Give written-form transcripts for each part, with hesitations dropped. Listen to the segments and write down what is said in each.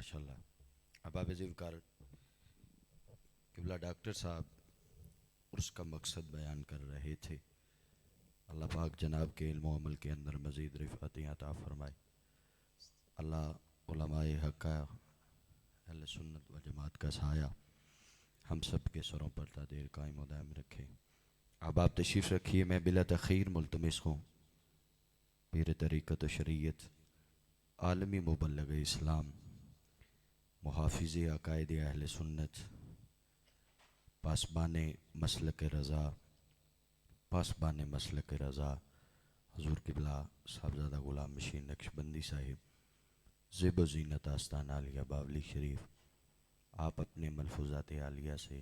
ماشاءاللہ احباب ذوالفقار قبلہ ڈاکٹر صاحب عرس کا مقصد بیان کر رہے تھے۔ اللہ پاک جناب کے علم و عمل کے اندر مزید رفعتیں عطا فرمائے۔ اللہ علماء حق اہل سنت و جماعت کا سایہ ہم سب کے سروں پر تا دیر قائم و دائم رکھے۔ احباب تشریف رکھیے، میں بلا تخیر ملتمس ہوں پیر طریقت و شریعت، عالمی مبلغ اسلام، محافظ عقائد اہل سنت، پاسبان مسلک رضا حضور قبلہ صاحبزادہ غلام مشین نقشبندی صاحب زیب و زینت آستانہ عالیہ باولی شریف، آپ اپنے ملفوظات عالیہ سے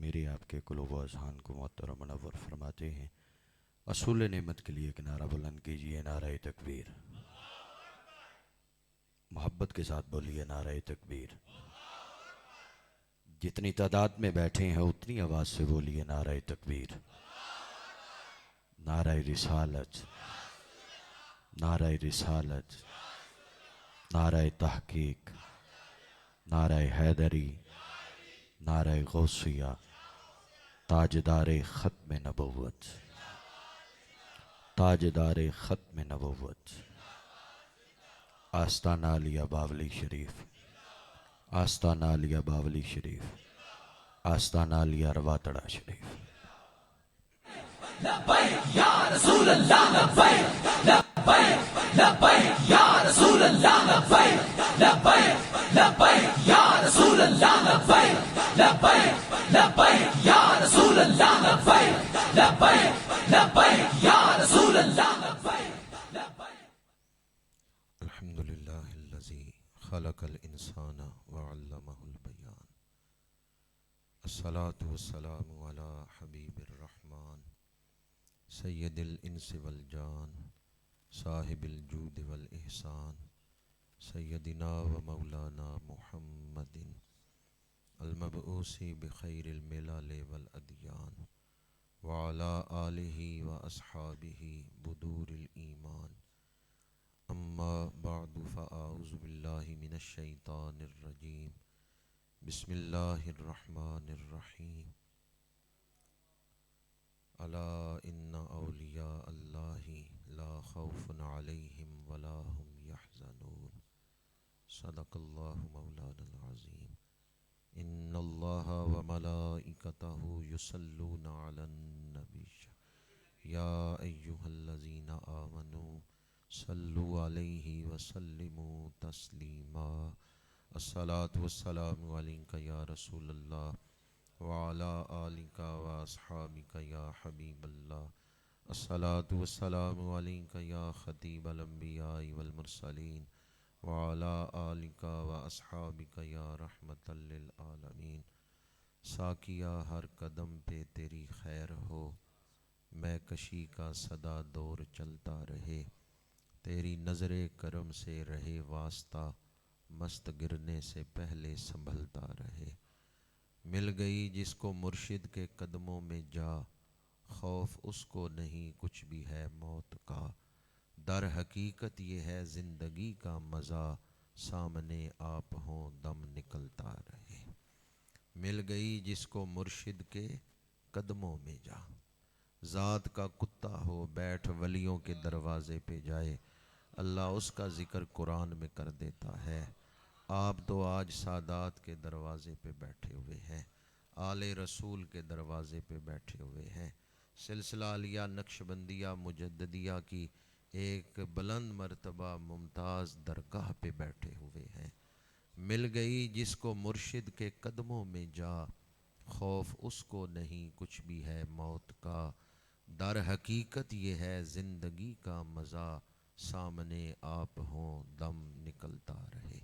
میرے آپ کے قلوب و اذہان کو معطر و منور فرماتے ہیں۔ اصول نعمت کے لیے ایک نعرہ بلند کیجئے، نعرہ تکبیر۔ محبت کے ساتھ بولیے نعرہ تکبیر۔ جتنی تعداد میں بیٹھے ہیں اتنی آواز سے بولیے نعرہ تکبیر۔ نعرہ رسالت، نعرہ رسالت، نعرہ تحقیق، نعرہ حیدری، نعرہ غوثیہ، تاجدار ختم نبوت، تاجدار ختم نبوت، آستانہ عالیہ باولی شریف، آستانہ عالیہ باولی شریف، آستانہ عالیہ رواتڑا شریف۔ لبیک یا رسول اللہ لبیک لبیک لبیک یا رسول اللہ لبیک لبیک لبیک یا رسول اللہ لبیک لبیک لبیک یا رسول اللہ لبیک لبیک لبیک یا رسول اللہ لبیک لبیک۔ الحمدللہ الذی خلق الانسان وعلمہ البیان، الصلاة والسلام علی حبیب الرحمن سید الانس والجان صاحب الجود والاحسان سیدنا و مولانا محمد المبعوث بخیر الملل والادیان وعلی آلہ و اصحابہ بدور الایمان، اما بعد فاعوذ باللہ من الشیطان الرجیم، بسم اللہ الرحمن الرحیم۔ الا ان اولیاء اللہ لا خوف علیہم ولا هم یحزنون، صدق اللہ مولانا العظیم۔ ان اللہ وملائکتہ یصلون علی النبی یا ایہا الذین آمنوا صلوا علیہ وسلموا تسلیما۔ الصلاة والسلام علیک یا رسول اللہ وعلی آلک واصحابک یا حبیب اللہ۔ الصلاة والسلام علیک یا خطیب الانبیاء والمرسلین وعلی آلک واصحابک یا رحمۃ للعالمین۔ ساقیہ ہر قدم پہ تیری خیر ہو، میں کشی کا صدا دور چلتا رہے، تیری نظر کرم سے رہے واسطہ، مست گرنے سے پہلے سنبھلتا رہے۔ مل گئی جس کو مرشد کے قدموں میں جا، خوف اس کو نہیں کچھ بھی ہے موت کا، در حقیقت یہ ہے زندگی کا مزہ، سامنے آپ ہوں دم نکلتا رہے۔ مل گئی جس کو مرشد کے قدموں میں جا، ذات کا کتا ہو بیٹھ ولیوں کے دروازے پہ جائے، اللہ اس کا ذکر قرآن میں کر دیتا ہے۔ آپ تو آج سادات کے دروازے پہ بیٹھے ہوئے ہیں، آل رسول کے دروازے پہ بیٹھے ہوئے ہیں، سلسلہ عالیہ نقشبندیہ مجددیہ کی ایک بلند مرتبہ ممتاز درگاہ پہ بیٹھے ہوئے ہیں۔ مل گئی جس کو مرشد کے قدموں میں جا، خوف اس کو نہیں کچھ بھی ہے موت کا، در حقیقت یہ ہے زندگی کا مزہ، سامنے آپ ہوں دم نکلتا رہے۔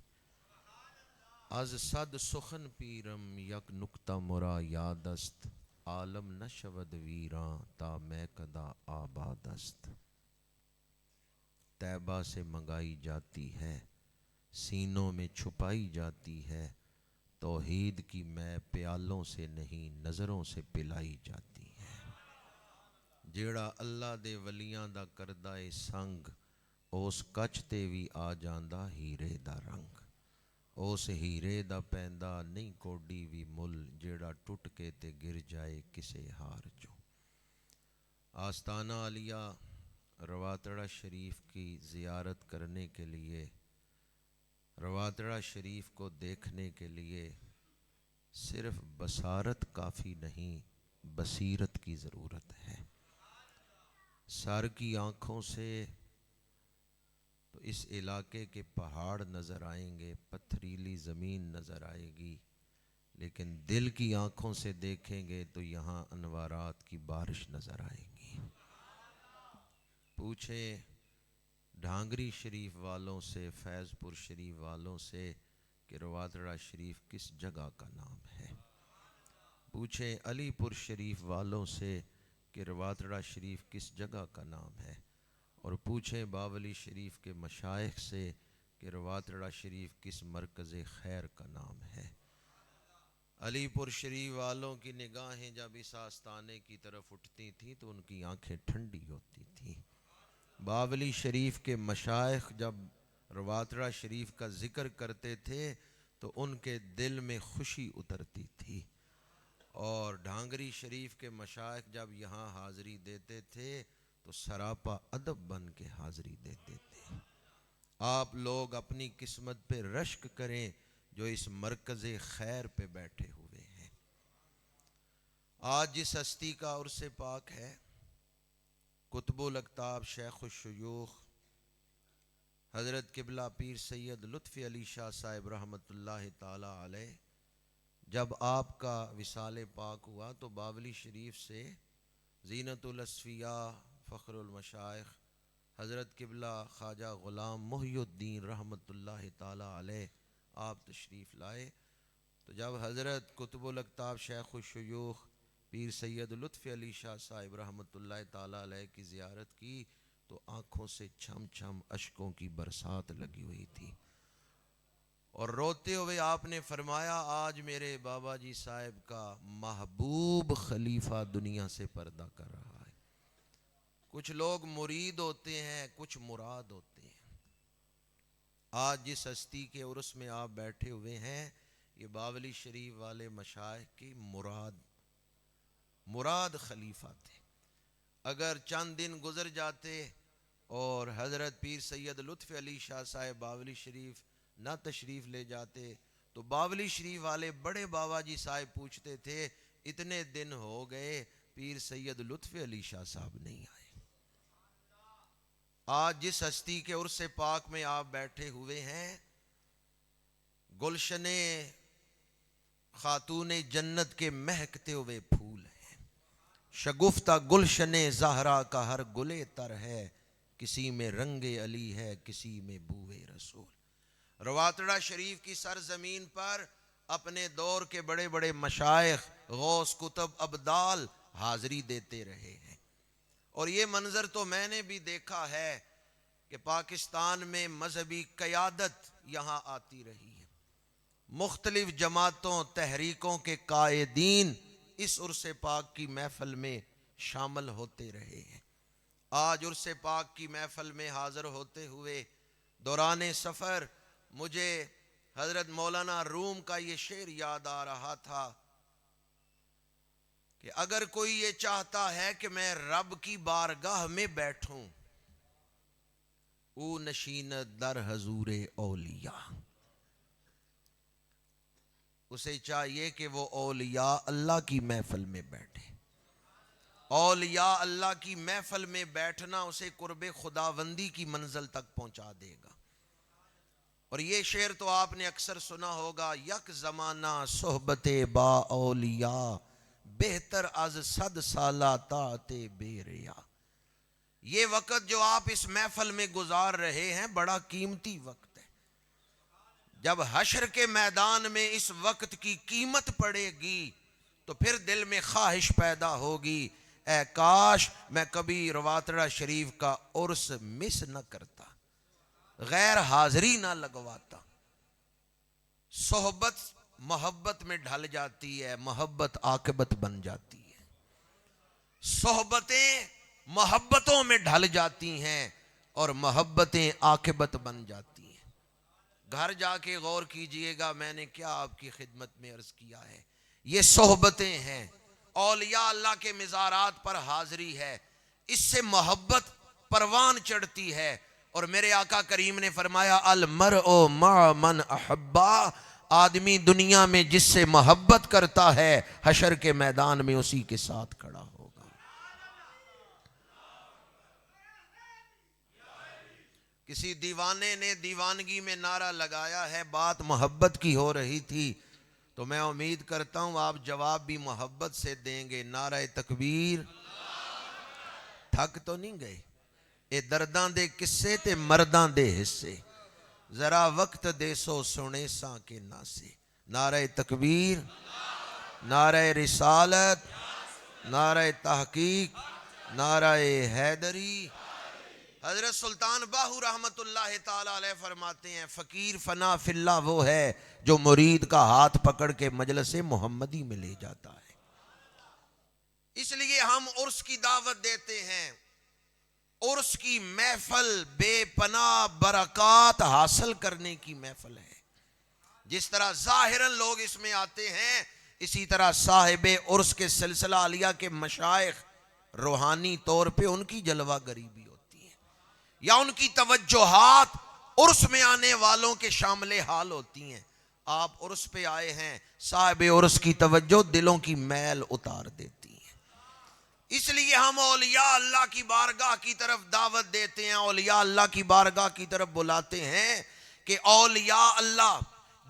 از صد سخن پیرم یک نکتہ مرا یاد است، عالم نشود ویراں تا میں کدا آباد است۔ طیبہ سے منگائی جاتی ہے، سینوں میں چھپائی جاتی ہے، توحید کی میں پیالوں سے نہیں نظروں سے پلائی جاتی ہے۔ جیڑا اللہ دے ولیاں دا کردہ اے سنگ، اس کچ تے وی آ جاندا ہیرے دا رنگ۔ ਉਸ ਹੀਰੇ ਦਾ ਪੈਂਦਾ ਨਹੀਂ ਕੋਡੀ ਵੀ ਮੁੱਲ, ਜਿਹੜਾ ਟੁੱਟ کے تے گر جائے کسے ہار چوں۔ آستانہ عالیہ رواتڑہ شریف کی زیارت کرنے کے لیے، رواتڑہ شریف کو دیکھنے کے لیے صرف بصارت کافی نہیں، بصیرت کی ضرورت ہے۔ سر کی آنکھوں سے تو اس علاقے کے پہاڑ نظر آئیں گے، پتھریلی زمین نظر آئے گی، لیکن دل کی آنکھوں سے دیکھیں گے تو یہاں انوارات کی بارش نظر آئے گی۔ پوچھیں ڈھانگری شریف والوں سے، فیض پور شریف والوں سے کہ رواتڑہ شریف کس جگہ کا نام ہے۔ پوچھیں علی پور شریف والوں سے کہ رواتڑہ شریف کس جگہ کا نام ہے، اور پوچھیں باولی شریف کے مشائخ سے کہ رواتڑہ شریف کس مرکز خیر کا نام ہے۔ علی پور شریف والوں کی نگاہیں جب اس آستانے کی طرف اٹھتی تھیں تو ان کی آنکھیں ٹھنڈی ہوتی تھیں۔ باولی شریف کے مشائخ جب رواتڑہ شریف کا ذکر کرتے تھے تو ان کے دل میں خوشی اترتی تھی، اور ڈھانگری شریف کے مشائخ جب یہاں حاضری دیتے تھے تو سراپا ادب بن کے حاضری دیتے تھے۔ آپ لوگ اپنی قسمت پہ رشک کریں جو اس مرکز خیر پہ بیٹھے ہوئے ہیں۔ آج جس ہستی کا عرس پاک ہے، قطب الاقطاب شیخ الشیوخ حضرت قبلہ پیر سید لطفی علی شاہ صاحب رحمۃ اللہ تعالی علیہ، جب آپ کا وصال پاک ہوا تو باولی شریف سے زینت الاصفیاء فخر المشائخ حضرت قبلہ خواجہ غلام محی الدین رحمۃ اللہ تعالی علیہ آپ تشریف لائے۔ تو جب حضرت قطب الاقطاب شیخ الشیوخ پیر سید لطفی علی شاہ صاحب رحمۃ اللہ تعالی علیہ کی زیارت کی تو آنکھوں سے چھم چھم اشکوں کی برسات لگی ہوئی تھی، اور روتے ہوئے آپ نے فرمایا آج میرے بابا جی صاحب کا محبوب خلیفہ دنیا سے پردہ کر رہا ہے۔ کچھ لوگ مرید ہوتے ہیں، کچھ مراد ہوتے ہیں۔ آج جس ہستی کے عرس میں آپ بیٹھے ہوئے ہیں، یہ باولی شریف والے مشائخ کی مراد خلیفہ تھے۔ اگر چند دن گزر جاتے اور حضرت پیر سید لطف علی شاہ صاحب باولی شریف نہ تشریف لے جاتے تو باولی شریف والے بڑے بابا جی صاحب پوچھتے تھے اتنے دن ہو گئے پیر سید لطف علی شاہ صاحب نہیں آئے۔ آج جس ہستی کے عرس پاک میں آپ بیٹھے ہوئے ہیں، گلشن خاتون جنت کے مہکتے ہوئے پھول ہیں۔ شگفتہ گلشن زہرا کا ہر گلے تر ہے، کسی میں رنگ علی ہے، کسی میں بوئے رسول۔ رواتڑہ شریف کی سرزمین پر اپنے دور کے بڑے بڑے مشائخ غوث کتب ابدال حاضری دیتے رہے ہیں، اور یہ منظر تو میں نے بھی دیکھا ہے کہ پاکستان میں مذہبی قیادت یہاں آتی رہی ہے، مختلف جماعتوں تحریکوں کے قائدین اس عرس پاک کی محفل میں شامل ہوتے رہے ہیں۔ آج عرس پاک کی محفل میں حاضر ہوتے ہوئے دوران سفر مجھے حضرت مولانا روم کا یہ شعر یاد آ رہا تھا کہ اگر کوئی یہ چاہتا ہے کہ میں رب کی بارگاہ میں بیٹھوں، او نشین در حضور اولیاء، اسے چاہیے کہ وہ اولیاء اللہ کی محفل میں بیٹھے۔ اولیاء اللہ کی محفل میں بیٹھنا اسے قرب خداوندی کی منزل تک پہنچا دے گا۔ اور یہ شعر تو آپ نے اکثر سنا ہوگا، یک زمانہ صحبت با اولیاء، بہتر از 100 سالہ طاعت بے ریا۔ یہ وقت جو آپ اس محفل میں گزار رہے ہیں بڑا قیمتی وقت ہے۔ جب حشر کے میدان میں اس وقت کی قیمت پڑے گی تو پھر دل میں خواہش پیدا ہوگی، اے کاش میں کبھی رواتڑہ شریف کا عرس مس نہ کرتا، غیر حاضری نہ لگواتا۔ صحبت محبت میں ڈھل جاتی ہے، محبت عاقبت بن جاتی ہے۔ صحبتیں محبتوں میں ڈھل جاتی ہیں اور محبتیں عاقبت بن جاتی ہیں۔ گھر جا کے غور کیجئے گا میں نے کیا آپ کی خدمت میں عرض کیا ہے. یہ صحبتیں ہیں، اولیاء اللہ کے مزارات پر حاضری ہے، اس سے محبت پروان چڑھتی ہے. اور میرے آقا کریم نے فرمایا المرء مع من احبا، آدمی دنیا میں جس سے محبت کرتا ہے حشر کے میدان میں اسی کے ساتھ کھڑا ہوگا. کسی دیوانے نے دیوانگی میں نعرہ لگایا ہے، بات محبت کی ہو رہی تھی، تو میں امید کرتا ہوں آپ جواب بھی محبت سے دیں گے. نعرہ تکبیر. تھک تو نہیں گئے؟ اے درداں دے قصے تے مرداں دے حصے، ذرا وقت دے سو سنے ساں کے ناسے. نعرہ تکبیر، نعرہ رسالت، نعرہ تحقیق، نعرہ حیدری. حضرت سلطان باہو رحمت اللہ تعالی علیہ فرماتے ہیں فقیر فنا فی اللہ وہ ہے جو مرید کا ہاتھ پکڑ کے مجلس محمدی میں لے جاتا ہے. اس لیے ہم عرس کی دعوت دیتے ہیں. عرس کی محفل بے پناہ برکات حاصل کرنے کی محفل ہے. جس طرح ظاہراً لوگ اس میں آتے ہیں، اسی طرح صاحب عرس کے سلسلہ عالیہ کے مشائخ روحانی طور پہ ان کی جلوہ گری بھی ہوتی ہے، یا ان کی توجہات عرس میں آنے والوں کے شامل حال ہوتی ہیں. آپ عرس پہ آئے ہیں، صاحب عرس کی توجہ دلوں کی میل اتار دیتی ہے. اس لیے ہم اولیاء اللہ کی بارگاہ کی طرف دعوت دیتے ہیں، اولیاء اللہ کی بارگاہ کی طرف بلاتے ہیں کہ اولیاء اللہ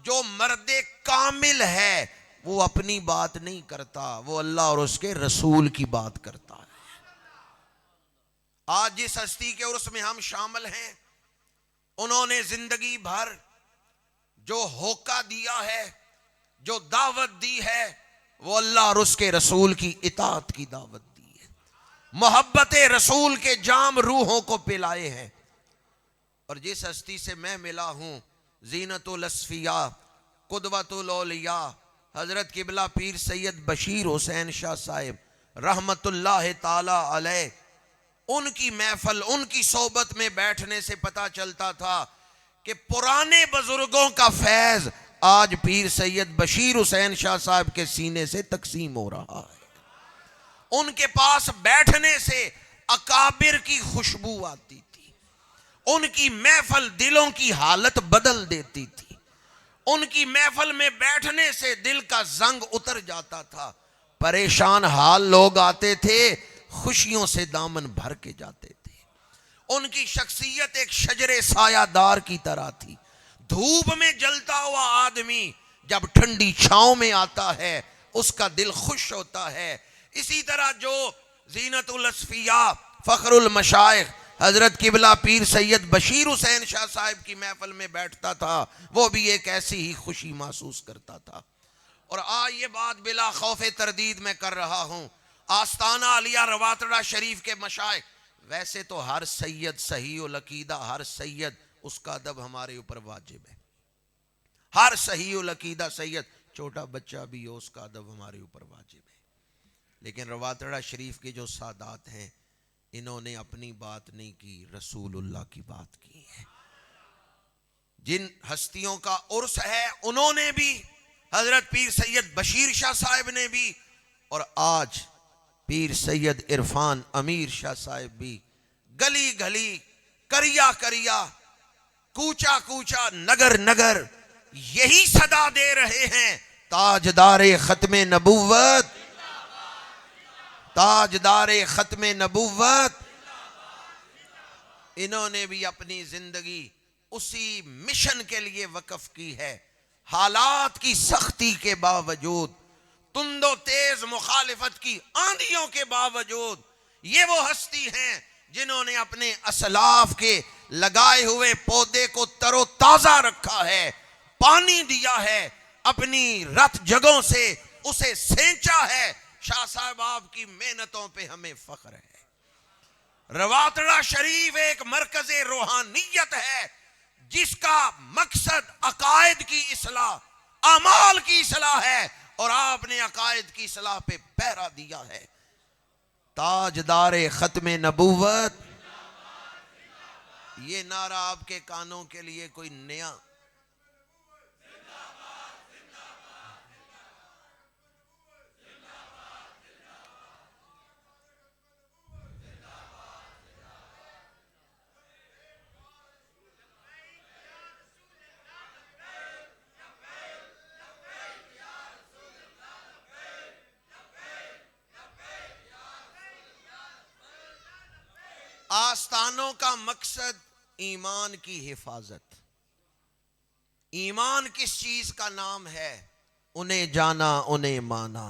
جو مرد کامل ہے وہ اپنی بات نہیں کرتا، وہ اللہ اور اس کے رسول کی بات کرتا ہے. آج جس ہستی کے عرس میں ہم شامل ہیں، انہوں نے زندگی بھر جو ہوکا دیا ہے، جو دعوت دی ہے، وہ اللہ اور اس کے رسول کی اطاعت کی دعوت دی ہے. محبت رسول کے جام روحوں کو پلائے ہیں. اور جس ہستی سے میں ملا ہوں، زینت الاصفیاء، قدوۃ الاولیاء، حضرت قبلہ پیر سید بشیر حسین شاہ صاحب رحمت اللہ تعالی علیہ، ان کی محفل، ان کی صحبت میں بیٹھنے سے پتہ چلتا تھا کہ پرانے بزرگوں کا فیض آج پیر سید بشیر حسین شاہ صاحب کے سینے سے تقسیم ہو رہا ہے. ان کے پاس بیٹھنے سے اکابر کی خوشبو آتی تھی. ان کی محفل دلوں کی حالت بدل دیتی تھی. ان کی محفل میں بیٹھنے سے دل کا زنگ اتر جاتا تھا. پریشان حال لوگ آتے تھے، خوشیوں سے دامن بھر کے جاتے تھے. ان کی شخصیت ایک شجر سایہ دار کی طرح تھی. دھوپ میں جلتا ہوا آدمی جب ٹھنڈی چھاؤں میں آتا ہے اس کا دل خوش ہوتا ہے. اسی طرح جو زینت الاصفیاء فخر المشائخ حضرت قبلہ پیر سید بشیر حسین شاہ صاحب کی محفل میں بیٹھتا تھا، وہ بھی ایک ایسی ہی خوشی محسوس کرتا تھا. اور آج یہ بات بلا خوف تردید میں کر رہا ہوں، آستانہ علیہ رواتڑہ شریف کے مشائخ، ویسے تو ہر سید صحیح العقیدہ، ہر سید اس کا ادب ہمارے اوپر واجب ہے. ہر صحیح العقیدہ سید، چھوٹا بچہ بھی ہو، اس کا ادب ہمارے اوپر واجب ہے. لیکن رواتڑہ شریف کے جو سادات ہیں، انہوں نے اپنی بات نہیں کی، رسول اللہ کی بات کی ہے. جن ہستیوں کا عرس ہے انہوں نے بھی، حضرت پیر سید بشیر شاہ صاحب نے بھی، اور آج پیر سید عرفان امیر شاہ صاحب بھی گلی گلی، کریا کریا، کوچا کوچا، نگر نگر یہی صدا دے رہے ہیں، تاجدار ختم نبوت، تاجدار ختم نبوت. انہوں نے بھی اپنی زندگی اسی مشن کے لیے وقف کی ہے. حالات کی سختی کے باوجود، تند و تیز مخالفت کی آندھیوں کے باوجود، یہ وہ ہستی ہیں جنہوں نے اپنے اسلاف کے لگائے ہوئے پودے کو تر و تازہ رکھا ہے، پانی دیا ہے، اپنی رت جگہوں سے اسے سینچا ہے. شاہ صاحب آپ کی محنتوں پہ ہمیں فخر ہے. رواتڑہ شریف ایک مرکز روحانیت ہے جس کا مقصد عقائد کی اصلاح، اعمال کی اصلاح ہے، اور آپ نے عقائد کی اصلاح پہ پہرا دیا ہے. تاجدار ختم نبوت، یہ نعرہ آپ کے کانوں کے لیے کوئی نیا آستانوں کا مقصد ایمان کی حفاظت. ایمان کس چیز کا نام ہے؟ انہیں جانا انہیں مانا،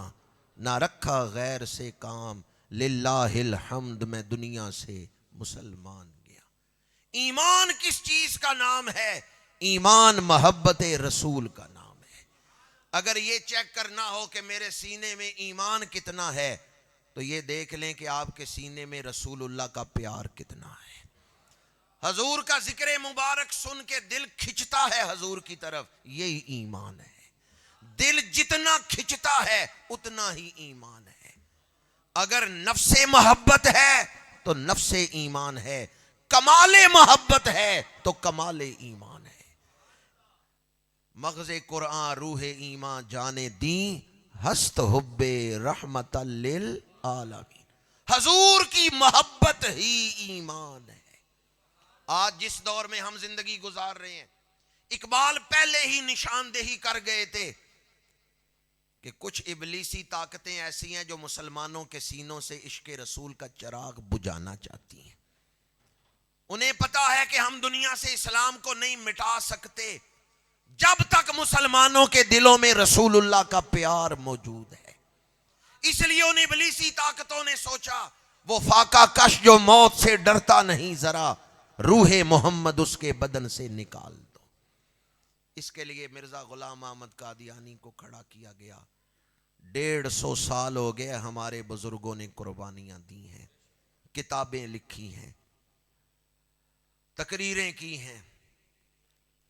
نہ رکھا غیر سے کام، للہ الحمد میں دنیا سے مسلمان گیا. ایمان کس چیز کا نام ہے؟ ایمان محبت رسول کا نام ہے. اگر یہ چیک کرنا ہو کہ میرے سینے میں ایمان کتنا ہے تو یہ دیکھ لیں کہ آپ کے سینے میں رسول اللہ کا پیار کتنا ہے. حضور کا ذکر مبارک سن کے دل کھچتا ہے حضور کی طرف، یہی ایمان ہے. دل جتنا کھچتا ہے اتنا ہی ایمان ہے. اگر نفس محبت ہے تو نفس ایمان ہے، کمال محبت ہے تو کمال ایمان ہے. مغز قرآن روح ایمان جانے دیں، ہست حب رحمت للعالمین. حضور کی محبت ہی ایمان ہے. آج جس دور میں ہم زندگی گزار رہے ہیں، اقبال پہلے ہی نشاندہی کر گئے تھے کہ کچھ ابلیسی طاقتیں ایسی ہیں جو مسلمانوں کے سینوں سے عشق رسول کا چراغ بجھانا چاہتی ہیں. انہیں پتا ہے کہ ہم دنیا سے اسلام کو نہیں مٹا سکتے جب تک مسلمانوں کے دلوں میں رسول اللہ کا پیار موجود ہے. اس لیے ان ابلیسی طاقتوں نے سوچا وہ فاقہ کش جو موت سے ڈرتا نہیں، ذرا روح محمد اس کے بدن سے نکال دو. اس کے لیے مرزا غلام احمد قادیانی کو کھڑا کیا گیا. 150 سال ہو گئے ہمارے بزرگوں نے قربانیاں دی ہیں، کتابیں لکھی ہیں، تقریریں کی ہیں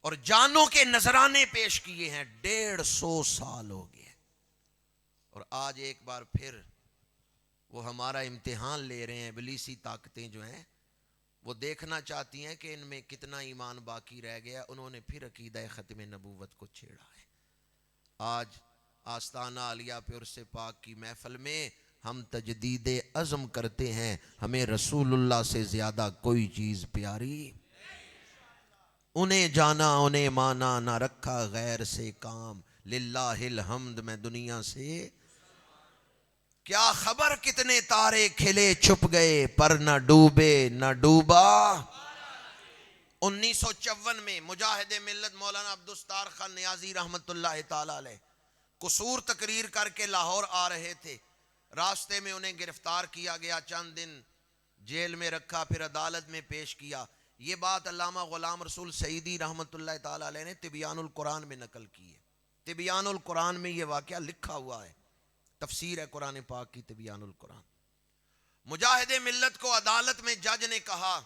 اور جانوں کے نذرانے پیش کیے ہیں. 150 سال ہو گئے اور آج ایک بار پھر وہ ہمارا امتحان لے رہے ہیں. ابلیسی طاقتیں جو ہیں وہ دیکھنا چاہتی ہیں کہ ان میں کتنا ایمان باقی رہ گیا. انہوں نے پھر عقیدہ ختم نبوت کو چھیڑا ہے. آج آستانہ عالیہ پہ عرس پاک کی محفل میں ہم تجدید عزم کرتے ہیں، ہمیں رسول اللہ سے زیادہ کوئی چیز پیاری. انہیں جانا انہیں مانا، نہ رکھا غیر سے کام، للہ الحمد میں دنیا سے. کیا خبر کتنے تارے کھلے چھپ گئے، پر نہ ڈوبے نہ ڈوبا. 1954 میں مجاہد ملت مولانا عبدالستار خان نیازی رحمت اللہ تعالی علیہ قصور تقریر کر کے لاہور آ رہے تھے. راستے میں انہیں گرفتار کیا گیا، چند دن جیل میں رکھا، پھر عدالت میں پیش کیا. یہ بات علامہ غلام رسول سعیدی رحمت اللہ تعالی علیہ نے تبیان القرآن میں نقل کی ہے. تبیان القرآن میں یہ واقعہ لکھا ہوا ہے، تفسیر ہے قرآن پاک کی تبیان القرآن. مجاہد ملت کو عدالت میں جج نے کہا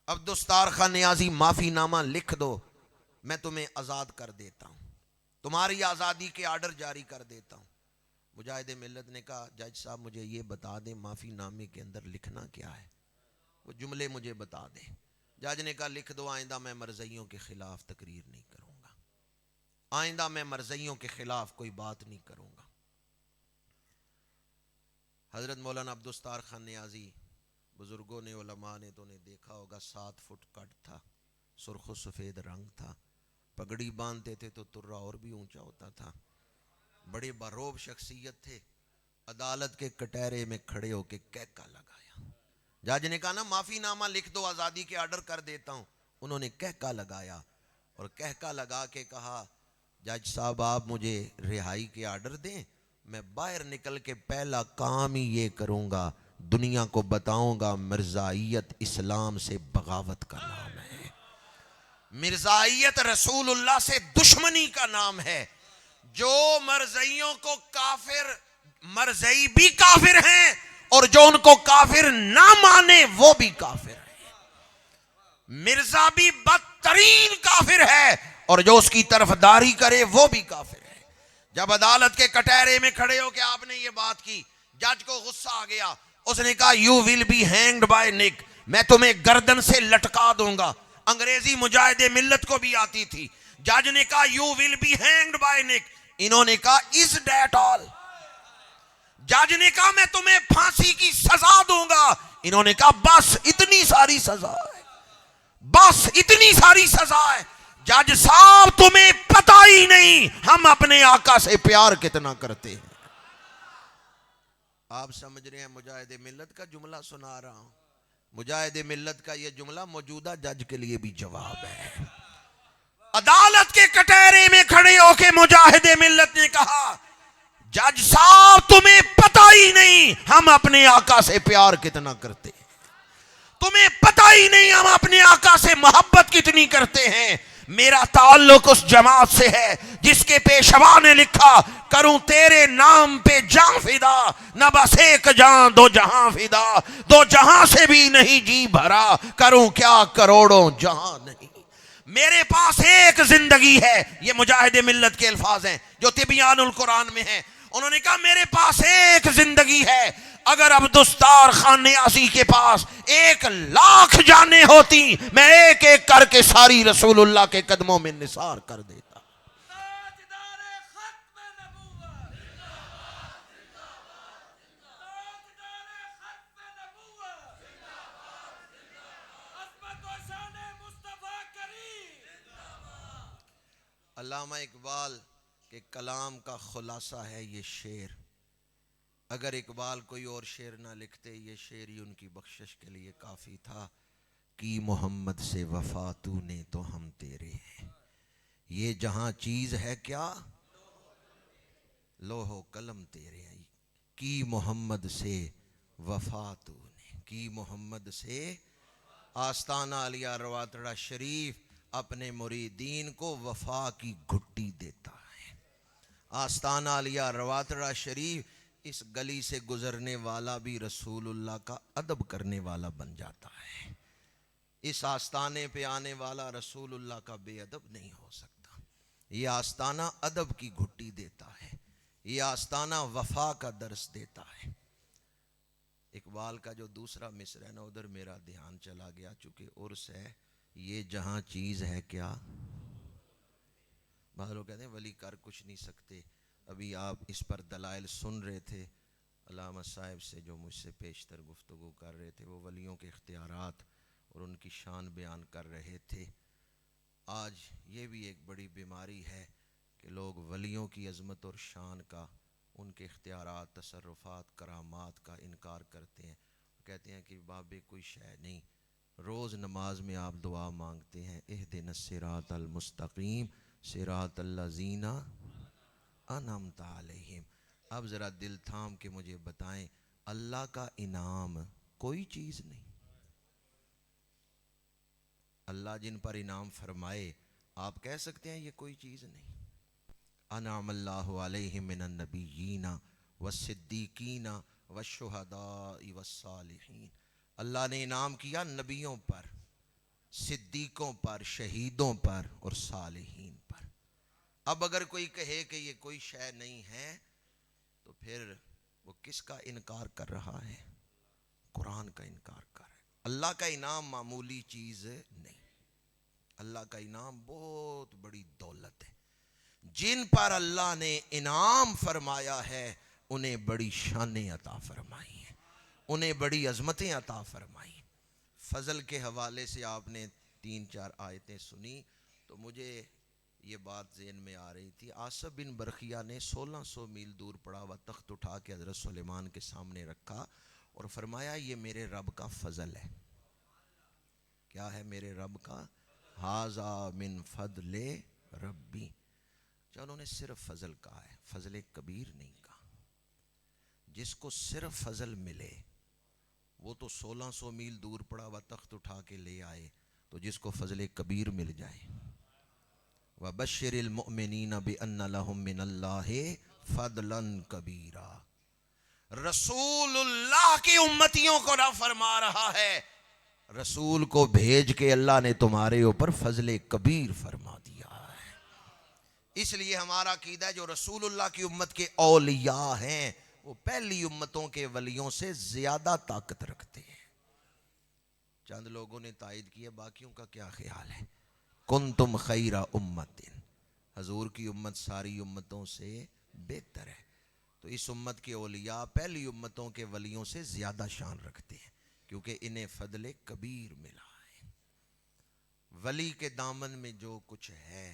عبدالستار خان نیازی معافی نامہ لکھ دو، میں تمہیں آزاد کر دیتا ہوں، تمہاری آزادی کے آرڈر جاری کر دیتا ہوں. مجاہد ملت نے کہا جج صاحب مجھے یہ بتا دیں معافی نامے کے اندر لکھنا کیا ہے، وہ جملے مجھے بتا دیں. جج نے کہا لکھ دو آئندہ میں مرضیوں کے خلاف تقریر نہیں کروں گا، آئندہ میں مرضیوں کے خلاف کوئی بات نہیں کروں گا. حضرت مولانا عبدالستار خان نیازی بزرگوں نے علماء نے تو انہیں دیکھا ہوگا، 7 فٹ قد تھا، سرخ و سفید رنگ تھا، پگڑی باندھتے تھے تو ترا اور بھی اونچا ہوتا تھا، بڑے باروب شخصیت تھے. عدالت کے کٹہرے میں کھڑے ہو کے کہکا لگایا. جج نے کہا نا معافی نامہ لکھ دو آزادی کے آرڈر کر دیتا ہوں. انہوں نے کہکا لگایا اور کہکا لگا کے کہا جج صاحب آپ مجھے رہائی کے آرڈر دیں، میں باہر نکل کے پہلا کام ہی یہ کروں گا، دنیا کو بتاؤں گا مرزائیت اسلام سے بغاوت کا نام ہے، مرزائیت رسول اللہ سے دشمنی کا نام ہے. جو مرزائیوں کو کافر، مرزائی بھی کافر ہیں اور جو ان کو کافر نہ مانے وہ بھی کافر ہے. مرزا بھی بدترین کافر ہے اور جو اس کی طرفداری کرے وہ بھی کافر ہے. جب عدالت کے کٹہرے میں کھڑے ہو کے آپ نے یہ بات کی، جج کو غصہ آ گیا. اس نے کہا you will be hanged by neck, میں تمہیں گردن سے لٹکا دوں گا. انگریزی مجاہد ملت کو بھی آتی تھی. جج نے کہا you will be hanged by neck, انہوں نے کہا از دیٹ آل. جج نے کہا میں تمہیں پھانسی کی سزا دوں گا، انہوں نے کہا بس اتنی ساری سزا ہے، بس اتنی ساری سزا ہے. جج صاحب تمہیں پتہ ہی نہیں ہم اپنے آقا سے پیار کتنا کرتے ہیں. آپ سمجھ رہے ہیں مجاہد ملت کا جملہ سنا رہا ہوں. مجاہد ملت کا یہ جملہ موجودہ جج کے لیے بھی جواب ہے. عدالت کے کٹہرے میں کھڑے ہو کے مجاہد ملت نے کہا جج صاحب تمہیں پتہ ہی نہیں ہم اپنے آقا سے پیار کتنا کرتے ہیں, تمہیں پتہ ہی نہیں ہم اپنے آقا سے محبت کتنی کرتے ہیں. میرا تعلق اس جماعت سے ہے جس کے پیشوا نے لکھا کروں تیرے نام پہ جان فدا, نہ بس ایک جان دو جہاں فدا, دو جہاں سے بھی نہیں جی بھرا, کروں کیا کروڑوں جہاں نہیں. میرے پاس ایک زندگی ہے, یہ مجاہد ملت کے الفاظ ہیں جو تبیان القرآن میں ہیں. انہوں نے کہا میرے پاس ایک زندگی ہے, اگر عبدالستار خان نیازی کے پاس 1,00,000 جانیں ہوتی میں ایک ایک کر کے ساری رسول اللہ کے قدموں میں نثار کر دیتا. علامہ اقبال کے کلام کا خلاصہ ہے یہ شعر. اگر اقبال کوئی اور شعر نہ لکھتے یہ شعر ہی ان کی بخشش کے لیے کافی تھا. کی محمد سے وفا تو نے تو ہم تیرے ہیں, یہ جہاں چیز ہے کیا لوح و قلم تیرے ہیں. کی محمد سے وفا تو نے, کی محمد سے. آستانہ علیہ رواتڑہ شریف اپنے مریدین کو وفا کی گھٹی دیتا ہے. آستانہ علیہ رواتڑہ شریف اس گلی سے گزرنے والا بھی رسول اللہ کا ادب کرنے والا بن جاتا ہے. اس آستانے پہ آنے والا رسول اللہ کا بے ادب نہیں ہو سکتا. یہ آستانہ ادب کی گھٹی دیتا ہے, یہ آستانہ وفا کا درس دیتا ہے. اقبال کا جو دوسرا مصر ہے نا ادھر میرا دھیان چلا گیا, چونکہ عرس ہے. یہ جہاں چیز ہے کیا, بعض لوگ کہتے ہیں ولی کر کچھ نہیں سکتے. ابھی آپ اس پر دلائل سن رہے تھے علامہ صاحب سے جو مجھ سے پیشتر گفتگو کر رہے تھے, وہ ولیوں کے اختیارات اور ان کی شان بیان کر رہے تھے. آج یہ بھی ایک بڑی بیماری ہے کہ لوگ ولیوں کی عظمت اور شان کا, ان کے اختیارات, تصرفات, کرامات کا انکار کرتے ہیں. کہتے ہیں کہ بابے کوئی شے نہیں. روز نماز میں آپ دعا مانگتے ہیں اہدنا الصراط المستقیم صراط الذین انعمت علیہم. اب ذرا دل تھام کے مجھے بتائیں اللہ کا انعام کوئی چیز نہیں. اللہ جن پر انعام فرمائے آپ کہہ سکتے ہیں یہ کوئی چیز نہیں. انعم اللہ علیہم من النبیین والصدیقین والشہداء والصالحین. اللہ نے انعام کیا نبیوں پر, صدیقوں پر, شہیدوں پر اور صالحین پر. اب اگر کوئی کہے کہ یہ کوئی شے نہیں ہے تو پھر وہ کس کا انکار کر رہا ہے؟ قرآن کا انکار کر رہا ہے. اللہ کا انعام معمولی چیز نہیں. اللہ کا انعام بہت بڑی دولت ہے. جن پر اللہ نے انعام فرمایا ہے انہیں بڑی شانیں عطا فرمائی ہیں, انہیں بڑی عظمتیں عطا فرمائی. فضل کے حوالے سے آپ نے 3-4 آیتیں سنی تو مجھے یہ بات ذہن میں آ رہی تھی. آصف بن برخیہ نے 1600 میل دور پڑا ہوا تخت اٹھا کے حضرت سلیمان کے سامنے رکھا اور فرمایا یہ میرے رب کا فضل ہے. کیا ہے میرے رب کا؟ ھذا من فضل ربی. انہوں نے صرف فضل کہا ہے, فضل کبیر نہیں کہا. جس کو صرف فضل ملے وہ تو 1600 میل دور پڑا ہوا تخت اٹھا کے لے آئے, تو جس کو فضل کبیر مل جائے وَبَشِّرِ الْمُؤْمِنِينَ بِأَنَّ لَهُم مِّنَ اللَّهِ فَضْلًا كَبِيرًا. رسول اللہ کی امتیوں کو نہ فرما رہا ہے, رسول کو بھیج کے اللہ نے تمہارے اوپر فضل کبیر فرما دیا ہے. اس لیے ہمارا عقیدہ ہے جو رسول اللہ کی امت کے اولیاء ہیں وہ پہلی امتوں کے ولیوں سے زیادہ طاقت رکھتے ہیں. چند لوگوں نے تائید کی ہے, باقیوں کا کیا خیال ہے؟ کنتم خیر امت, حضور کی امت ساری امتوں سے بہتر ہے. تو اس امت کے اولیاء پہلی امتوں کے ولیوں سے زیادہ شان رکھتے ہیں کیونکہ انہیں فضل کبیر ملا ہے. ولی کے دامن میں جو کچھ ہے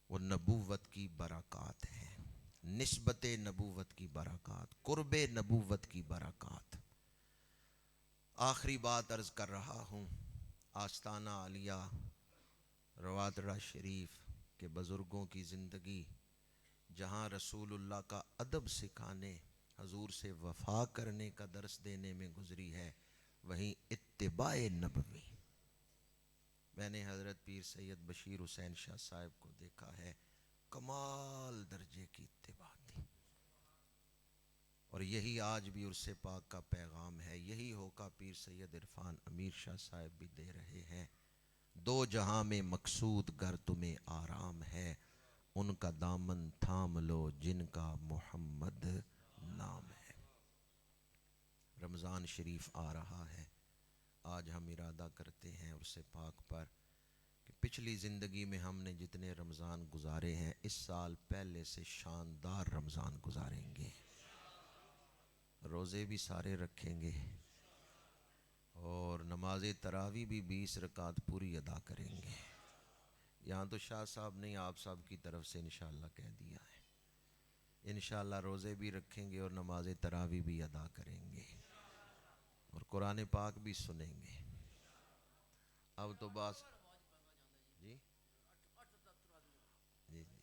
وہ نبوت کی برکات ہے, نسبت نبوت کی برکات, قرب نبوت کی برکات. آخری بات عرض کر رہا ہوں، آستانہ عالیہ روادرہ شریف کے بزرگوں کی زندگی جہاں رسول اللہ کا ادب سکھانے، حضور سے وفا کرنے کا درس دینے میں گزری ہے، وہیں اتباع نبوی میں نے حضرت پیر سید بشیر حسین شاہ صاحب کو دیکھا ہے، کمال درجے کی اتباع تھی، اور یہی آج بھی عرس پاک کا پیغام ہے، یہی ہوکا پیر سید عرفان امیر شاہ صاحب بھی دے رہے ہیں۔ دو جہاں میں مقصود گر تمہیں آرام ہے، ان کا دامن تھام لو جن کا محمد نام ہے۔ رمضان شریف آ رہا ہے، آج ہم ارادہ کرتے ہیں عرس پاک پر کہ پچھلی زندگی میں ہم نے جتنے رمضان گزارے ہیں، اس سال پہلے سے شاندار رمضان گزاریں گے، روزے بھی سارے رکھیں گے، اور نماز تراویح بھی 20 رکعت پوری ادا کریں گے۔ یہاں تو شاہ صاحب نے آپ صاحب کی طرف سے انشاءاللہ کہہ دیا ہے، انشاءاللہ روزے بھی رکھیں گے اور نماز تراویح بھی ادا کریں گے، اور قرآن پاک بھی سنیں گے۔ اب تو بس جی جی جی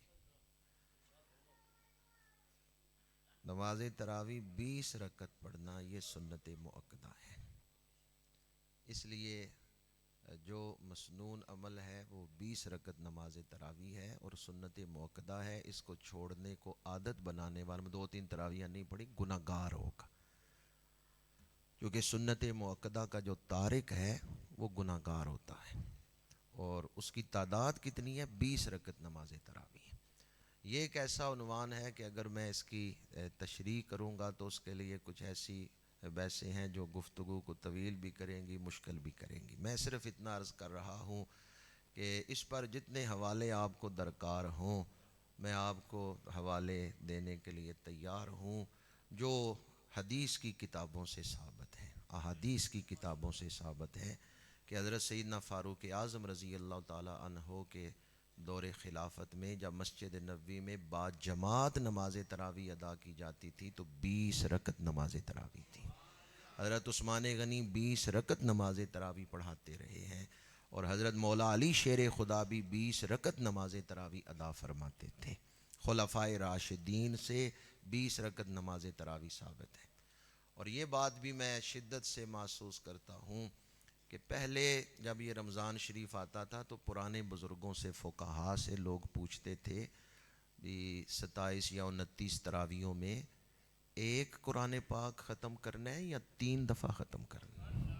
نماز تراویح 20 رکعت پڑھنا یہ سنت مؤکدہ ہے، اس لیے جو مسنون عمل ہے وہ 20 رکعت نماز تراویح ہے اور سنت مؤکدہ ہے، اس کو چھوڑنے کو عادت بنانے والا میں 2-3 تراویح نہیں پڑھی گناہ گار ہوگا، کیونکہ سنت مؤکدہ کا جو تارک ہے وہ گناہ گار ہوتا ہے، اور اس کی تعداد کتنی ہے؟ 20 رکعت نماز تراویح۔ یہ ایک ایسا عنوان ہے کہ اگر میں اس کی تشریح کروں گا تو اس کے لیے کچھ ایسی بحثیں ہیں جو گفتگو کو طویل بھی کریں گی، مشکل بھی کریں گی۔ میں صرف اتنا عرض کر رہا ہوں کہ اس پر جتنے حوالے آپ کو درکار ہوں میں آپ کو حوالے دینے کے لیے تیار ہوں، جو حدیث کی کتابوں سے ثابت ہے، احادیث کی کتابوں سے ثابت ہے کہ حضرت سیدنا فاروق اعظم رضی اللہ تعالی عنہ کے دور خلافت میں جب مسجد نبوی میں با جماعت نماز تراویح ادا کی جاتی تھی تو 20 رکعت نماز تراویح تھی۔ حضرت عثمان غنی 20 رکعت نماز تراویح پڑھاتے رہے ہیں، اور حضرت مولا علی شیر خدا بھی 20 رکعت نماز تراویح ادا فرماتے تھے۔ خلفائے راشدین سے 20 رکعت نماز تراویح ثابت ہے، اور یہ بات بھی میں شدت سے محسوس کرتا ہوں کہ پہلے جب یہ رمضان شریف آتا تھا تو پرانے بزرگوں سے، فقہا سے لوگ پوچھتے تھے بھی 27 یا 29 تراویحوں میں ایک قرآن پاک ختم کرنا ہے یا 3 دفعہ ختم کرنا ہے؟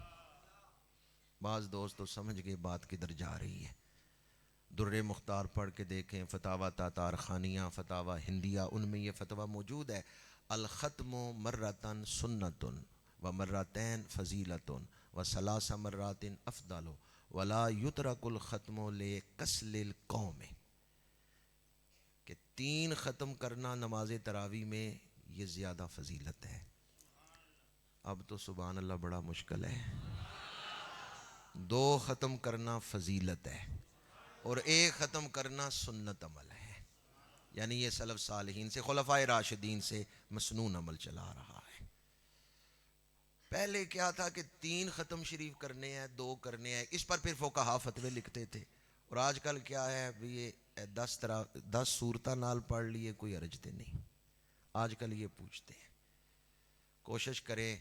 بعض دوست تو سمجھ گئے بات کدھر جا رہی ہے۔ در مختار پڑھ کے دیکھیں، فتاویٰ تاتار خانیہ، فتاویٰ ہندیہ، ان میں یہ فتویٰ موجود ہے، الختم مرتن سنتن و مرتین فضیلتن و ثلاث مرات افضل ولا یترک الختم لکسل القوم، کہ 3 ختم کرنا نماز تراویح میں یہ زیادہ فضیلت ہے۔ اب تو سبحان اللہ بڑا مشکل ہے، 2 ختم کرنا فضیلت ہے اور 1 ختم کرنا سنت عمل ہے، یعنی یہ سلف صالحین سے، خلفائے راشدین سے مسنون عمل چلا رہا ہے۔ پہلے کیا تھا کہ 3 ختم شریف کرنے ہیں، 2 کرنے ہیں، اس پر پھر فقہا فتوے لکھتے تھے، اور آج کل کیا ہے بھی یہ 10 صورتہ نال پڑھ لیے کوئی حرج تے نہیں، آج کل یہ پوچھتے ہیں۔ کوشش کریں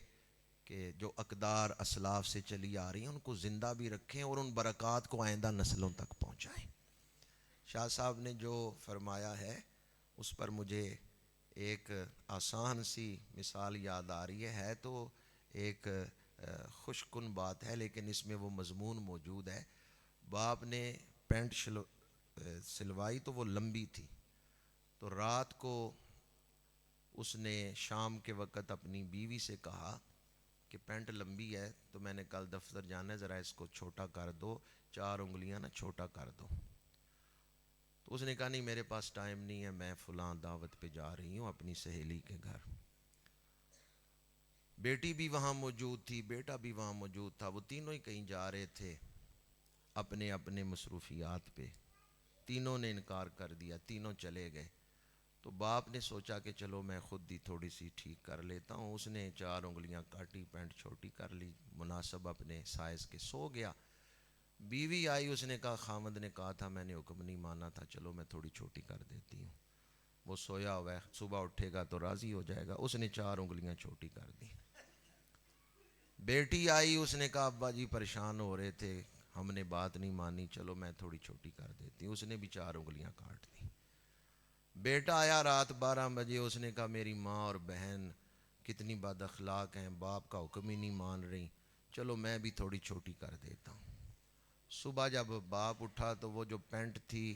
کہ جو اقدار اسلاف سے چلی آ رہی ہیں ان کو زندہ بھی رکھیں اور ان برکات کو آئندہ نسلوں تک پہنچائیں۔ شاہ صاحب نے جو فرمایا ہے اس پر مجھے ایک آسان سی مثال یاد آ رہی ہے تو ایک خوش کن بات ہے، لیکن اس میں وہ مضمون موجود ہے۔ باپ نے پینٹ سلوائی تو وہ لمبی تھی، تو رات کو اس نے شام کے وقت اپنی بیوی سے کہا کہ پینٹ لمبی ہے تو میں نے کل دفتر جانا ہے، ذرا اس کو چھوٹا کر دو، 4 انگلیاں نا چھوٹا کر دو۔ تو اس نے کہا نہیں میرے پاس ٹائم نہیں ہے، میں فلاں دعوت پہ جا رہی ہوں اپنی سہیلی کے گھر۔ بیٹی بھی وہاں موجود تھی، بیٹا بھی وہاں موجود تھا، وہ تینوں ہی کہیں جا رہے تھے اپنے اپنے مصروفیات پہ، تینوں نے انکار کر دیا، تینوں چلے گئے۔ تو باپ نے سوچا کہ چلو میں خود ہی تھوڑی سی ٹھیک کر لیتا ہوں. اس نے 4 انگلیاں کاٹی, پینٹ چھوٹی کر لی, مناسب اپنے سائز کے, سو گیا. بیوی آئی, اس نے کہا خامد نے کہا تھا, میں نے حکم نہیں مانا تھا, چلو میں تھوڑی چھوٹی کر دیتی ہوں. وہ سویا ہوا ہے, صبح اٹھے گا تو راضی ہو جائے گا. اس نے 4 انگلیاں چھوٹی کر دی. بیٹی آئی, اس نے کہا ابا جی پریشان ہو رہے تھے, ہم نے بات نہیں مانی, چلو میں تھوڑی چھوٹی کر دیتی ہوں. اس نے بھی 4 انگلیاں کاٹ دی. بیٹا آیا رات 12 بجے, اس نے کہا میری ماں اور بہن کتنی بد اخلاق ہیں, باپ کا حکم ہی نہیں مان رہی, چلو میں بھی تھوڑی چھوٹی کر دیتا ہوں. صبح جب باپ اٹھا تو وہ جو پینٹ تھی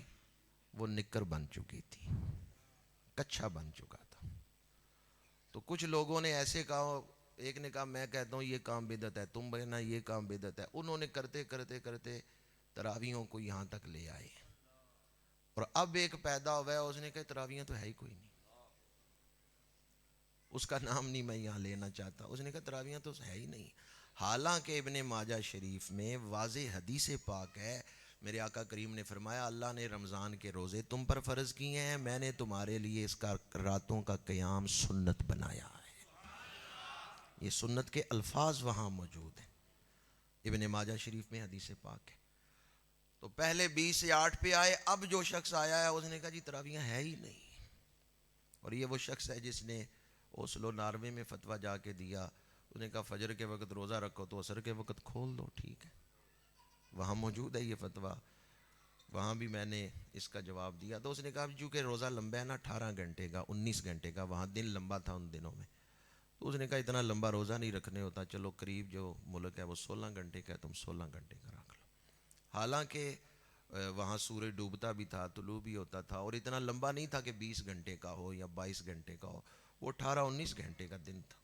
وہ نکر بن چکی تھی, کچھا بن چکا تھا. تو کچھ لوگوں نے ایسے کہا, ایک نے کہا میں کہتا ہوں یہ کام بدعت ہے, تم کہنا یہ کام بدعت ہے. انہوں نے کرتے کرتے کرتے تراویحوں کو یہاں تک لے آئے. اور اب ایک پیدا ہوا ہے, اس نے کہا تراویحیں تو ہے ہی کوئی نہیں, اس کا نام نہیں میں یہاں لینا چاہتا. اس نے کہا تراویحیں تو ہے ہی نہیں. حالانکہ ابن ماجہ شریف میں واضح حدیث پاک ہے, میرے آقا کریم نے فرمایا اللہ نے رمضان کے روزے تم پر فرض کیے ہیں, میں نے تمہارے لیے اس کا راتوں کا قیام سنت بنایا ہے. یہ سنت کے الفاظ وہاں موجود ہیں, ابن ماجہ شریف میں حدیث پاک ہے. تو پہلے 20 سے 8 پہ آئے, اب جو شخص آیا ہے اس نے کہا جی تراویحیں ہے ہی نہیں. اور یہ وہ شخص ہے جس نے اوسلو ناروے میں فتویٰ جا کے دیا. اس نے کہا فجر کے وقت روزہ رکھو تو عصر کے وقت کھول دو, ٹھیک ہے, وہاں موجود ہے یہ فتویٰ, وہاں بھی میں نے اس کا جواب دیا. تو اس نے کہا چونکہ روزہ لمبا ہے نا, 18 گھنٹے کا 19 گھنٹے کا, وہاں دن لمبا تھا ان دنوں میں, تو اس نے کہا اتنا لمبا روزہ نہیں رکھنے ہوتا, چلو قریب جو ملک ہے وہ 16 گھنٹے کا ہے, تم 16 گھنٹے کا رکھ لو. حالانکہ وہاں سورج ڈوبتا بھی تھا, طلوع بھی ہوتا تھا, اور اتنا لمبا نہیں تھا کہ 20 گھنٹے کا ہو یا 22 گھنٹے کا ہو, وہ 18-19 گھنٹے کا دن تھا.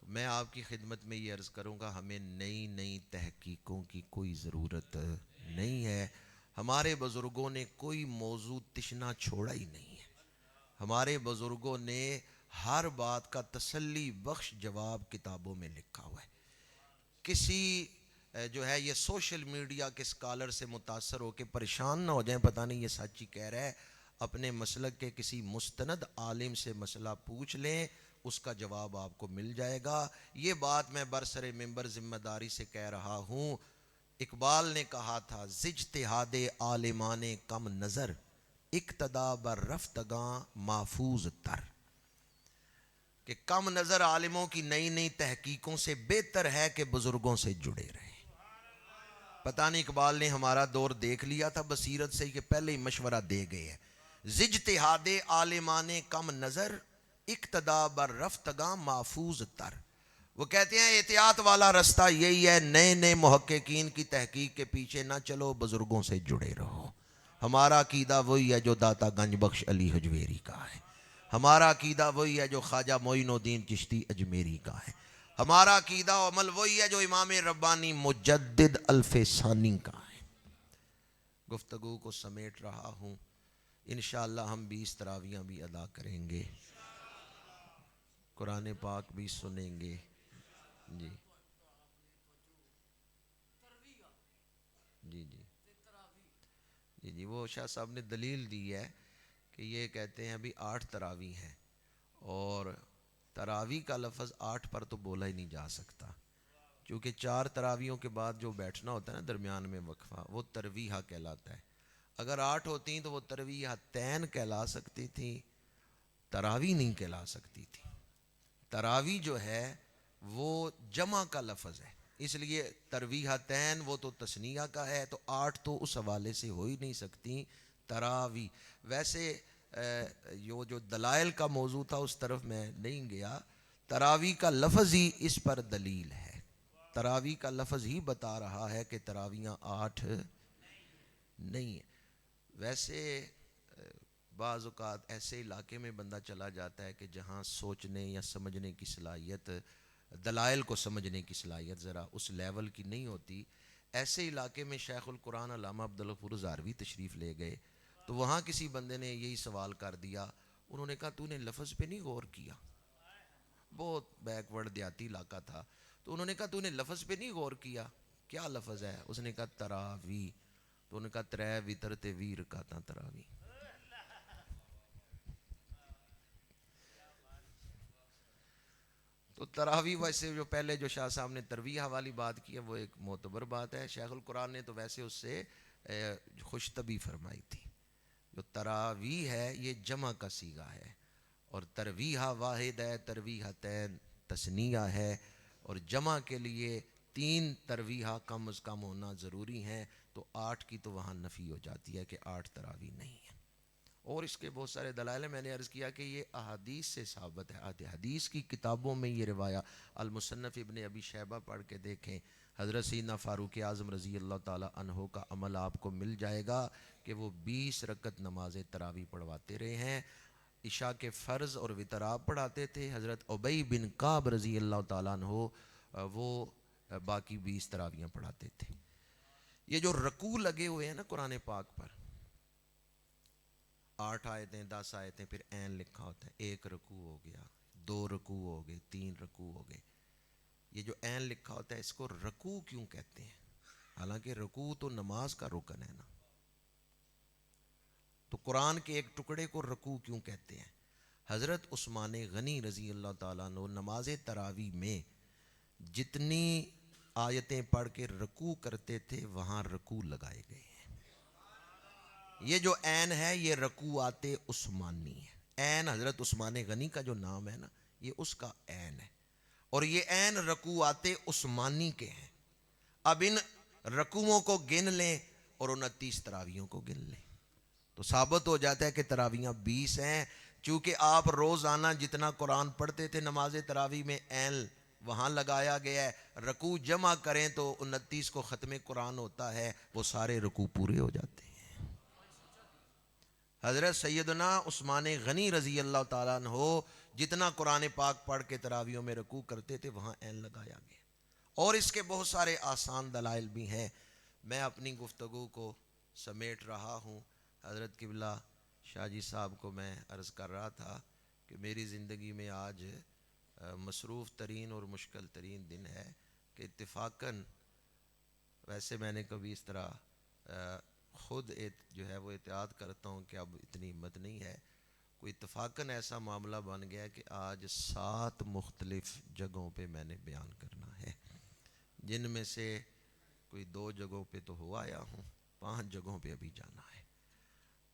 تو میں آپ کی خدمت میں یہ عرض کروں گا, ہمیں نئی نئی تحقیقوں کی کوئی ضرورت نہیں ہے. ہمارے بزرگوں نے کوئی موضوع تشنا چھوڑا ہی نہیں ہے. ہمارے بزرگوں نے ہر بات کا تسلی بخش جواب کتابوں میں لکھا ہوا ہے. کسی جو ہے یہ سوشل میڈیا کے اسکالر سے متاثر ہو کے پریشان نہ ہو جائیں, پتہ نہیں یہ سچ ہی کہہ رہا ہے. اپنے مسلک کے کسی مستند عالم سے مسئلہ پوچھ لیں, اس کا جواب آپ کو مل جائے گا. یہ بات میں برسر منبر ذمہ داری سے کہہ رہا ہوں. اقبال نے کہا تھا زاجتہاد عالمان کم نظر, اقتدا بر رفتگاں محفوظ تر, کہ کم نظر عالموں کی نئی نئی تحقیقوں سے بہتر ہے کہ بزرگوں سے جڑے رہیں. پتہ نہیں اقبال نے ہمارا دور دیکھ لیا تھا بصیرت سے کہ پہلے ہی مشورہ دے گئے ہیں. زاجتہاد عالمان کم نظر, اقتدا بر رفتگاں محفوظ تر. وہ کہتے ہیں احتیاط والا رستہ یہی ہے, نئے نئے محققین کی تحقیق کے پیچھے نہ چلو, بزرگوں سے جڑے رہو. ہمارا عقیدہ وہی ہے جو داتا گنج بخش علی حجویری کا ہے. ہمارا عقیدہ وہی ہے جو خواجہ معین الدین چشتی اجمیری کا ہے. ہمارا عقیدہ و عمل وہی ہے جو امام ربانی مجدد الف ثانی کا ہے. گفتگو کو سمیٹ رہا ہوں, انشاءاللہ ہم 20 تراویحیں بھی ادا کریں گے, قرآن پاک بھی سنیں گے. جی جی جی جی جی وہ شاہ صاحب نے دلیل دی ہے کہ یہ کہتے ہیں ابھی 8 تراویح ہیں, اور تراویح کا لفظ 8 پر تو بولا ہی نہیں جا سکتا, کیونکہ 4 تراویحوں کے بعد جو بیٹھنا ہوتا ہے نا درمیان میں وقفہ, وہ ترویحہ کہلاتا ہے. اگر 8 ہوتی تو وہ ترویحتین کہلا سکتی تھی, تراویح نہیں کہلا سکتی تھی. تراویح جو ہے وہ جمع کا لفظ ہے, اس لیے ترویحتین وہ تو تثنیہ کا ہے, تو 8 تو اس حوالے سے ہو ہی نہیں سکتی تراویح. ویسے یہ جو دلائل کا موضوع تھا اس طرف میں نہیں گیا, تراویح کا لفظ ہی اس پر دلیل ہے. تراویح کا لفظ ہی بتا رہا ہے کہ تراویحاں 8 نہیں ہیں. ویسے بعض اوقات ایسے علاقے میں بندہ چلا جاتا ہے کہ جہاں سوچنے یا سمجھنے کی صلاحیت, دلائل کو سمجھنے کی صلاحیت ذرا اس لیول کی نہیں ہوتی. ایسے علاقے میں شیخ القرآن علامہ عبدالغفور زاروی تشریف لے گئے, تو وہاں کسی بندے نے یہی سوال کر دیا. انہوں نے کہا تو نے لفظ پہ نہیں غور کیا, بہت بیکورڈ دیہاتی علاقہ تھا. تو انہوں نے کہا تو نے لفظ پہ نہیں غور کیا, کیا لفظ ہے؟ اس نے کہا تراویح. تو انہوں نے کہا 3 وتر تے 20 رکعتاں تراویح. تو تراویح ویسے جو پہلے جو شاہ صاحب نے ترویحہ والی بات کی ہے وہ ایک معتبر بات ہے. شیخ القرآن نے تو ویسے اس سے خوش طبی فرمائی تھی. جو تراویح ہے یہ جمع کا صیغہ ہے، اور ترویحہ واحد ہے، ترویحتین تثنیہ ہے، اور جمع کے لیے 3 ترویحہ کم از کم ہونا ضروری ہیں. تو 8 کی تو وہاں نفی ہو جاتی ہے کہ 8 تراویح نہیں ہیں. اور اس کے بہت سارے دلائل ہیں. میں نے عرض کیا کہ یہ احادیث سے ثابت ہے. حدیث کی کتابوں میں یہ روایہ المصنف ابن ابی شیبہ پڑھ کے دیکھیں. حضرت سیدنا فاروق اعظم رضی اللہ تعالی عنہ کا عمل آپ کو مل جائے گا کہ وہ 20 رکعت نماز تراویح پڑھواتے رہے ہیں. عشاء کے فرض اور وتر آپ پڑھاتے تھے. حضرت ابی بن کعب رضی اللہ تعالیٰ عنہ وہ باقی 20 تراویحاں پڑھاتے تھے. یہ جو رکوع لگے ہوئے ہیں نا قرآن پاک پر، 8 آیتیں 10 آیتیں پھر عین لکھا ہوتا ہے. 1 رکوع ہو گیا، 2 رکوع ہو گئے، 3 رکوع ہو گئے. یہ جو عین لکھا ہوتا ہے اس کو رکوع کیوں کہتے ہیں؟ حالانکہ رکوع تو نماز کا رکن ہے نا. تو قرآن کے ایک ٹکڑے کو رکوع کیوں کہتے ہیں؟ حضرت عثمان غنی رضی اللہ تعالیٰ عنہ نماز تراویح میں جتنی آیتیں پڑھ کے رکوع کرتے تھے وہاں رکوع لگائے گئے ہیں. یہ جو عین ہے یہ رکوعات عثمانی ہے. عین حضرت عثمان غنی کا جو نام ہے نا یہ اس کا عین ہے، اور یہ عین رکوعات عثمانی کے ہیں. اب ان رکوعوں کو گن لیں اور 29 تراویحوں کو گن لیں تو ثابت ہو جاتا ہے کہ تراویحاں 20 ہیں. چونکہ آپ روزانہ جتنا قرآن پڑھتے تھے نماز تراویح میں عین وہاں لگایا گیا ہے. رکوع جمع کریں تو 29 کو ختم قرآن ہوتا ہے، وہ سارے رکوع پورے ہو جاتے ہیں. حضرت سیدنا عثمان غنی رضی اللہ تعالیٰ عنہ جتنا قرآن پاک پڑھ کے تراویحوں میں رکوع کرتے تھے وہاں عین لگایا گیا. اور اس کے بہت سارے آسان دلائل بھی ہیں. میں اپنی گفتگو کو سمیٹ رہا ہوں. حضرت قبلہ شاہ جی صاحب کو میں عرض کر رہا تھا کہ میری زندگی میں آج مصروف ترین اور مشکل ترین دن ہے کہ اتفاقاً، ویسے میں نے کبھی اس طرح خود جو ہے وہ احتیاط کرتا ہوں کہ اب اتنی ہمت نہیں ہے، کوئی اتفاقاً ایسا معاملہ بن گیا کہ آج 7 مختلف جگہوں پہ میں نے بیان کرنا ہے، جن میں سے کوئی 2 جگہوں پہ تو ہو آیا ہوں، 5 جگہوں پہ ابھی جانا ہے.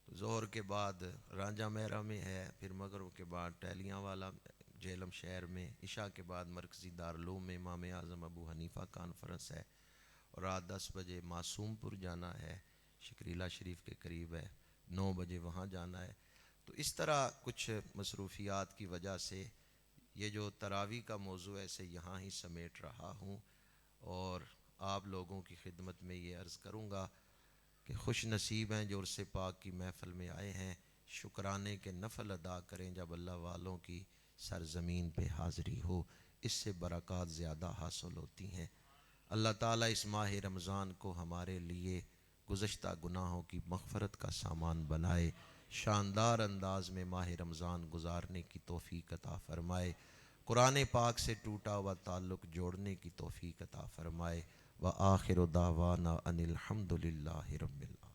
ظہر کے بعد رانجہ میرا میں ہے، پھر مغرب کے بعد ٹہلیاں والا جہلم شہر میں، عشاء کے بعد مرکزی دارالعلوم میں امام اعظم ابو حنیفہ کانفرنس ہے، اور رات 10 بجے معصوم پور جانا ہے، شکریلا شریف کے قریب ہے، 9 بجے وہاں جانا ہے. تو اس طرح کچھ مصروفیات کی وجہ سے یہ جو تراویح کا موضوع ہے اسے یہاں ہی سمیٹ رہا ہوں، اور آپ لوگوں کی خدمت میں یہ عرض کروں گا کہ خوش نصیب ہیں جو عرص پاک کی محفل میں آئے ہیں. شکرانے کے نفل ادا کریں جب اللہ والوں کی سرزمین پہ حاضری ہو، اس سے برکات زیادہ حاصل ہوتی ہیں. اللہ تعالیٰ اس ماہ رمضان کو ہمارے لیے گزشتہ گناہوں کی مغفرت کا سامان بنائے، شاندار انداز میں ماہ رمضان گزارنے کی توفیق عطا فرمائے، قرآن پاک سے ٹوٹا ہوا تعلق جوڑنے کی توفیق عطا فرمائے. وآخر دعوانا ان الحمد للہ رب العالمین.